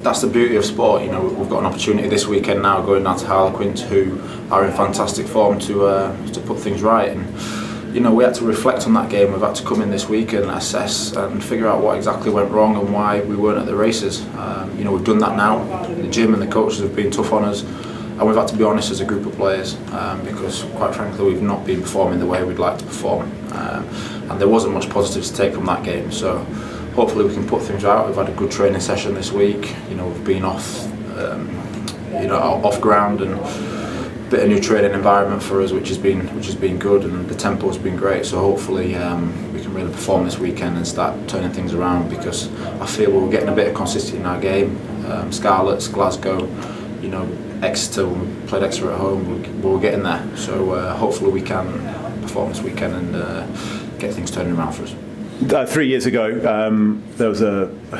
that's the beauty of sport. You know, we've got an opportunity this weekend now going down to QUINS, who are in fantastic form to put things right. And you know, we had to reflect on that game. We've had to come in this week and assess and figure out what exactly went wrong and why we weren't at the races. You know, we've done that now. The gym and the coaches have been tough on us, and we've had to be honest as a group of players because, quite frankly, we've not been performing the way we'd like to perform. And there wasn't much positive to take from that game. So hopefully we can put things right. We've had a good training session this week. You know, we've been off, off ground, and a bit of new training environment for us, which has been good, and the tempo's been great. So hopefully we can really perform this weekend and start turning things around, because I feel we're getting a bit of consistency in our game. Scarlets, Glasgow, you know, Exeter, when we played Exeter at home, we were getting there. So hopefully we can perform this weekend and get things turning around for us. 3 years ago, there was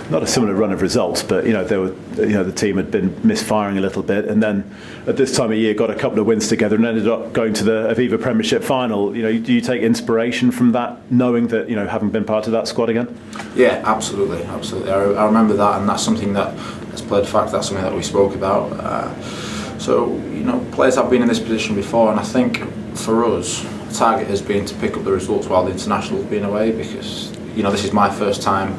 not a similar run of results, but the team had been misfiring a little bit, and then at this time of year got a couple of wins together and ended up going to the Aviva Premiership final. You know, do you take inspiration from that, knowing that, you know, having been part of that squad again? Yeah, absolutely. I remember that, and that's something that has played fact. That's something that we spoke about. So you know, players have been in this position before, and I think for us, the target has been to pick up the results while the international's been away, because you know, this is my first time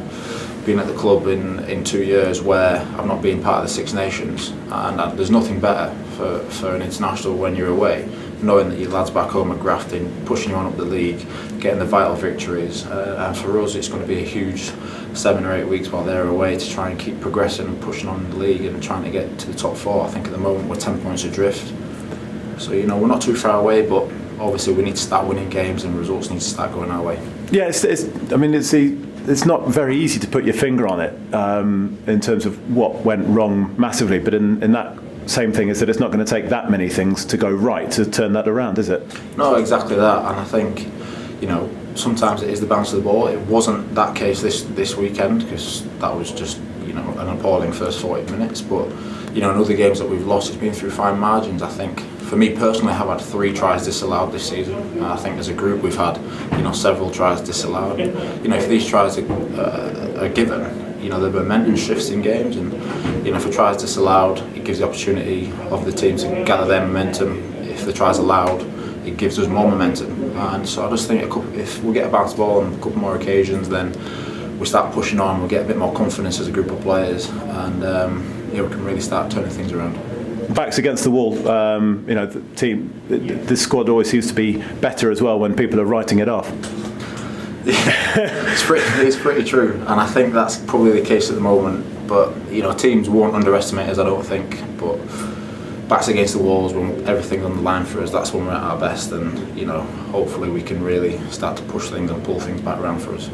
being at the club in 2 years where I've not been part of the Six Nations, and there's nothing better for an international when you're away, knowing that your lads back home are grafting, pushing you on up the league, getting the vital victories, and for us it's going to be a huge 7 or 8 weeks while they're away to try and keep progressing and pushing on in the league and trying to get to the top 4. I think at the moment we're 10 points adrift, so you know, we're not too far away, but obviously we need to start winning games and results need to start going our way. Yeah, it's not very easy to put your finger on it in terms of what went wrong massively, but in that same thing is that it's not going to take that many things to go right to turn that around, is it? No, exactly that. And I think, you know, sometimes it is the bounce of the ball. It wasn't that case this weekend, because that was just, you know, an appalling first 40 minutes. But you know, in other games that we've lost, it's been through fine margins. I think, for me personally, I have had 3 tries disallowed this season. I think as a group we've had, you know, several tries disallowed. You know, if these tries are given, you know, the momentum shifts in games, and you know, if a try is disallowed, it gives the opportunity of the team to gather their momentum. If the try is allowed, it gives us more momentum. And so I just think if we get a bounce ball on a couple more occasions, then we start pushing on, we get a bit more confidence as a group of players, and we can really start turning things around. Backs against the wall, you know, the squad always seems to be better as well when people are writing it off. It's pretty true, and I think that's probably the case at the moment. But you know, teams won't underestimate us, I don't think. But backs against the walls, when everything's on the line for us, that's when we're at our best. And you know, hopefully we can really start to push things and pull things back around for us.